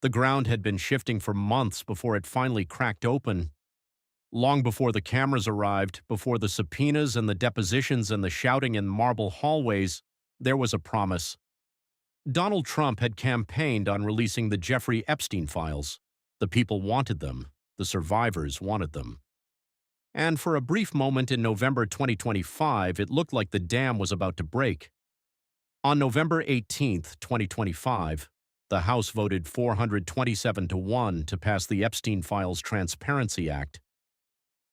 The ground had been shifting for months before it finally cracked open. Long before the cameras arrived, before the subpoenas and the depositions and the shouting in marble hallways, there was a promise. Donald Trump had campaigned on releasing the Jeffrey Epstein files. The people wanted them. The survivors wanted them. And for a brief moment in November 2025, it looked like the dam was about to break. On November 18, 2025, the House voted 427-1 to pass the Epstein Files Transparency Act.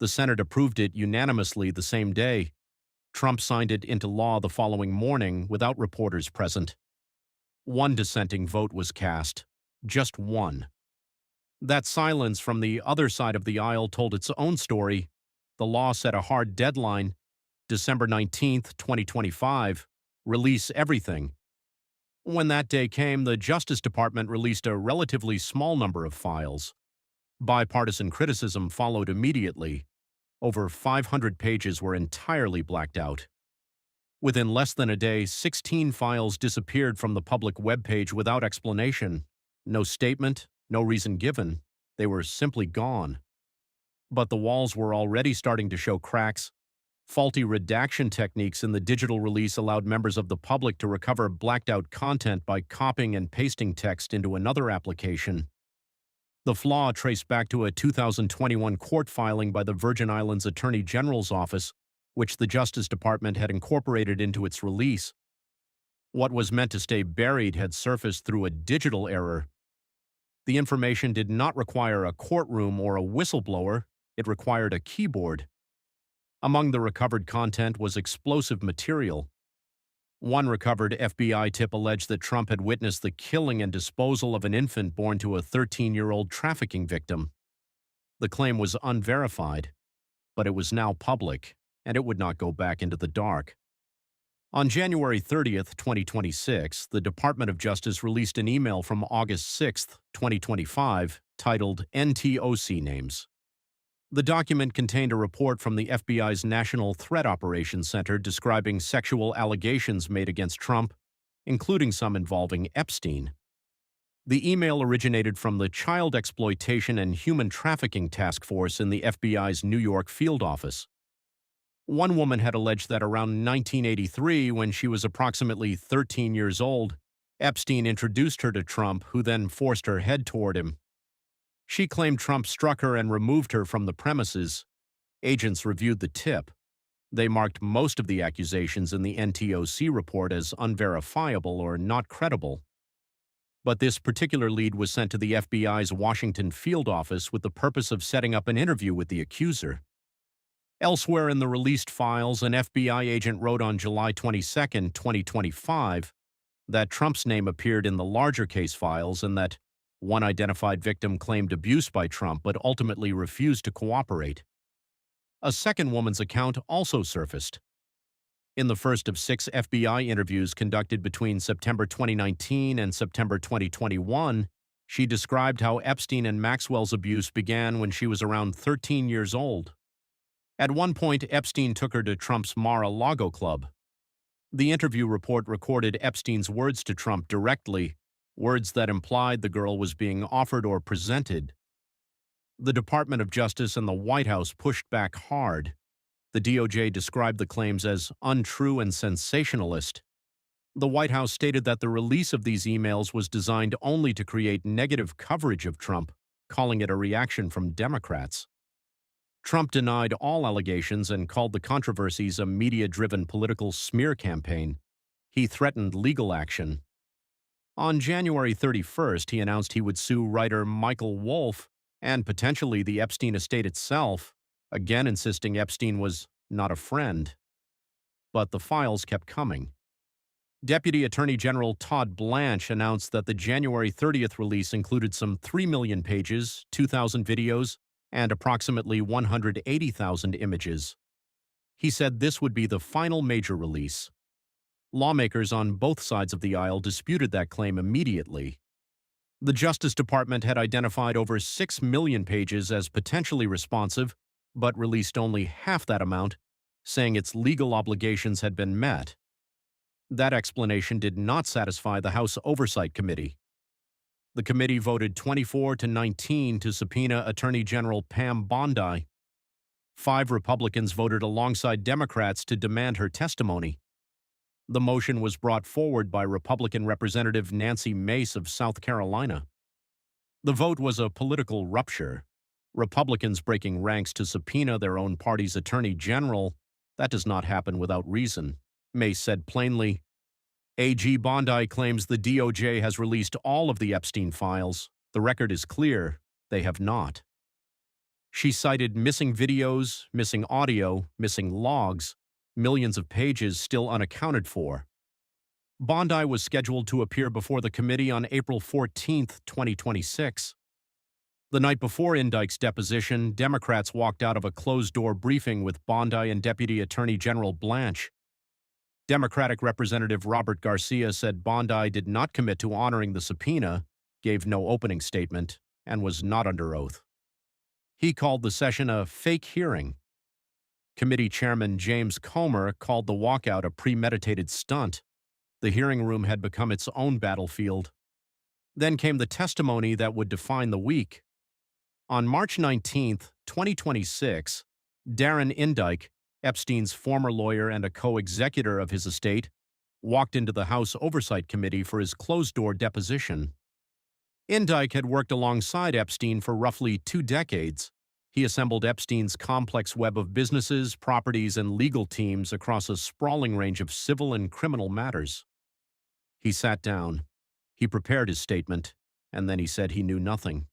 The Senate approved it unanimously the same day. Trump signed it into law the following morning without reporters present. One dissenting vote was cast. Just one. That silence from the other side of the aisle told its own story. The law set a hard deadline, December 19, 2025, release everything. When that day came, the Justice Department released a relatively small number of files. Bipartisan criticism followed immediately. Over 500 pages were entirely blacked out. Within less than a day, 16 files disappeared from the public webpage without explanation. No statement, no reason given. They were simply gone. But the walls were already starting to show cracks. Faulty redaction techniques in the digital release allowed members of the public to recover blacked-out content by copying and pasting text into another application. The flaw traced back to a 2021 court filing by the Virgin Islands Attorney General's office, which the Justice Department had incorporated into its release. What was meant to stay buried had surfaced through a digital error. The information did not require a courtroom or a whistleblower. It required a keyboard. Among the recovered content was explosive material. One recovered FBI tip alleged that Trump had witnessed the killing and disposal of an infant born to a 13-year-old trafficking victim. The claim was unverified, but it was now public, and it would not go back into the dark. On January 30, 2026, the Department of Justice released an email from August 6, 2025, titled NTOC Names. The document contained a report from the FBI's National Threat Operations Center describing sexual allegations made against Trump, including some involving Epstein. The email originated from the Child Exploitation and Human Trafficking Task Force in the FBI's New York field office. One woman had alleged that around 1983, when she was approximately 13 years old, Epstein introduced her to Trump, who then forced her head toward him. She claimed Trump struck her and removed her from the premises. Agents reviewed the tip. They marked most of the accusations in the NTOC report as unverifiable or not credible. But this particular lead was sent to the FBI's Washington field office with the purpose of setting up an interview with the accuser. Elsewhere in the released files, an FBI agent wrote on July 22, 2025, that Trump's name appeared in the larger case files and that one identified victim claimed abuse by Trump but ultimately refused to cooperate. A second woman's account also surfaced. In the first of 6 FBI interviews conducted between September 2019 and September 2021, she described how Epstein and Maxwell's abuse began when she was around 13 years old. At one point, Epstein took her to Trump's Mar-a-Lago club. The interview report recorded Epstein's words to Trump directly, words that implied the girl was being offered or presented. The Department of Justice and the White House pushed back hard. The DOJ described the claims as untrue and sensationalist. The White House stated that the release of these emails was designed only to create negative coverage of Trump, calling it a reaction from Democrats. Trump denied all allegations and called the controversies a media-driven political smear campaign. He threatened legal action. On January 31st, he announced he would sue writer Michael Wolff and potentially the Epstein estate itself, again insisting Epstein was not a friend. But the files kept coming. Deputy Attorney General Todd Blanche announced that the January 30th release included some 3 million pages, 2,000 videos, and approximately 180,000 images. He said this would be the final major release. Lawmakers on both sides of the aisle disputed that claim immediately. The Justice Department had identified over 6 million pages as potentially responsive, but released only half that amount, saying its legal obligations had been met. That explanation did not satisfy the House Oversight Committee. The committee voted 24-19 to subpoena Attorney General Pam Bondi. 5 Republicans voted alongside Democrats to demand her testimony. The motion was brought forward by Republican Representative Nancy Mace of South Carolina. The vote was a political rupture. Republicans breaking ranks to subpoena their own party's attorney general, that does not happen without reason. Mace said plainly, AG Bondi claims the DOJ has released all of the Epstein files. The record is clear. They have not. She cited missing videos, missing audio, missing logs, millions of pages still unaccounted for. Bondi was scheduled to appear before the committee on April 14, 2026. The night before Indyke's deposition, Democrats walked out of a closed-door briefing with Bondi and Deputy Attorney General Blanche. Democratic Representative Robert Garcia said Bondi did not commit to honoring the subpoena, gave no opening statement, and was not under oath. He called the session a fake hearing. Committee Chairman James Comer called the walkout a premeditated stunt. The hearing room had become its own battlefield. Then came the testimony that would define the week. On March 19, 2026, Darren Indyke, Epstein's former lawyer and a co-executor of his estate, walked into the House Oversight Committee for his closed-door deposition. Indyke had worked alongside Epstein for roughly 2 decades. He assembled Epstein's complex web of businesses, properties, and legal teams across a sprawling range of civil and criminal matters. He sat down. He prepared his statement, and then he said he knew nothing.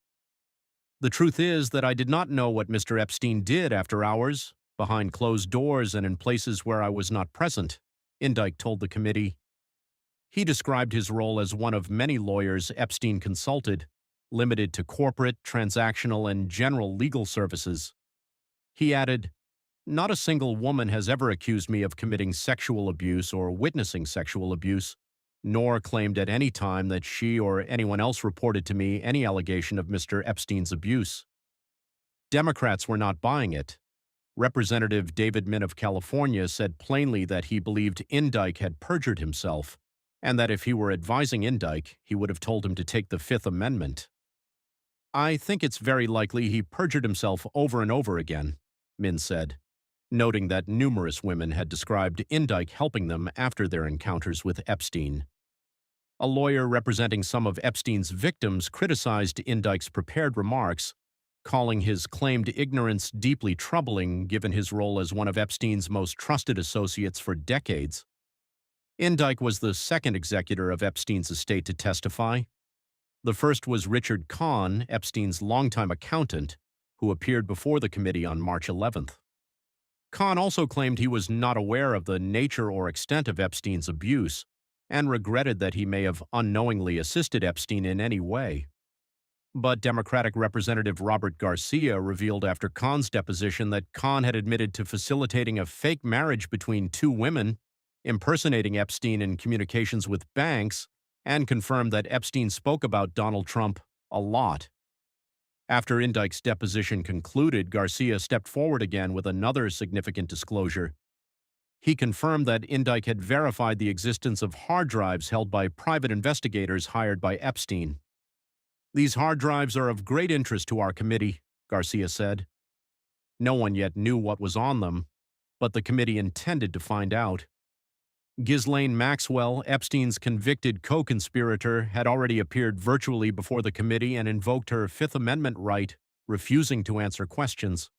The truth is that I did not know what Mr. Epstein did after hours, behind closed doors and in places where I was not present, Indyke told the committee. He described his role as one of many lawyers Epstein consulted, limited to corporate, transactional, and general legal services. He added, "Not a single woman has ever accused me of committing sexual abuse or witnessing sexual abuse, nor claimed at any time that she or anyone else reported to me any allegation of Mr. Epstein's abuse." Democrats were not buying it. Representative David Min of California said plainly that he believed Indyke had perjured himself, and that if he were advising Indyke, he would have told him to take the Fifth Amendment. "I think it's very likely he perjured himself over and over again," Min said, noting that numerous women had described Indyke helping them after their encounters with Epstein. A lawyer representing some of Epstein's victims criticized Indyke's prepared remarks, calling his claimed ignorance deeply troubling given his role as one of Epstein's most trusted associates for decades. Indyke was the second executor of Epstein's estate to testify. The first was Richard Kahn, Epstein's longtime accountant, who appeared before the committee on March 11th. Kahn also claimed he was not aware of the nature or extent of Epstein's abuse and regretted that he may have unknowingly assisted Epstein in any way. But Democratic Representative Robert Garcia revealed after Kahn's deposition that Kahn had admitted to facilitating a fake marriage between 2 women, impersonating Epstein in communications with banks, and confirmed that Epstein spoke about Donald Trump a lot. After Indyke's deposition concluded, Garcia stepped forward again with another significant disclosure. He confirmed that Indyke had verified the existence of hard drives held by private investigators hired by Epstein. "These hard drives are of great interest to our committee," Garcia said. No one yet knew what was on them, but the committee intended to find out. Ghislaine Maxwell, Epstein's convicted co-conspirator, had already appeared virtually before the committee and invoked her Fifth Amendment right, refusing to answer questions.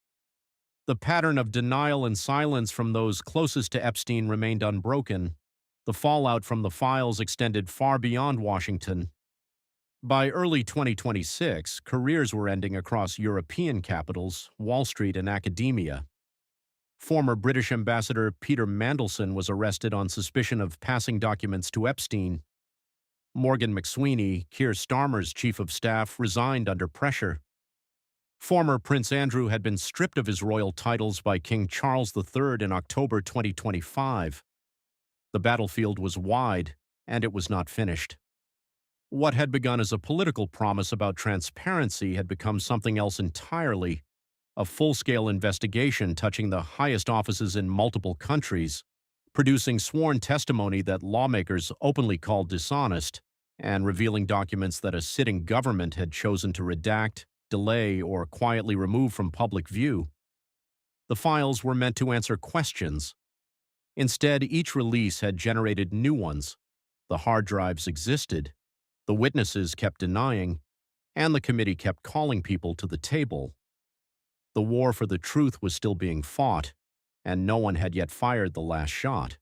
The pattern of denial and silence from those closest to Epstein remained unbroken. The fallout from the files extended far beyond Washington. By early 2026, careers were ending across European capitals, Wall Street, and academia. Former British Ambassador Peter Mandelson was arrested on suspicion of passing documents to Epstein. Morgan McSweeney, Keir Starmer's chief of staff, resigned under pressure. Former Prince Andrew had been stripped of his royal titles by King Charles III in October 2025. The battlefield was wide, and it was not finished. What had begun as a political promise about transparency had become something else entirely, a full-scale investigation touching the highest offices in multiple countries, producing sworn testimony that lawmakers openly called dishonest, and revealing documents that a sitting government had chosen to redact, delay, or quietly remove from public view. The files were meant to answer questions. Instead, each release had generated new ones. The hard drives existed, the witnesses kept denying, and the committee kept calling people to the table. The war for the truth was still being fought, and no one had yet fired the last shot.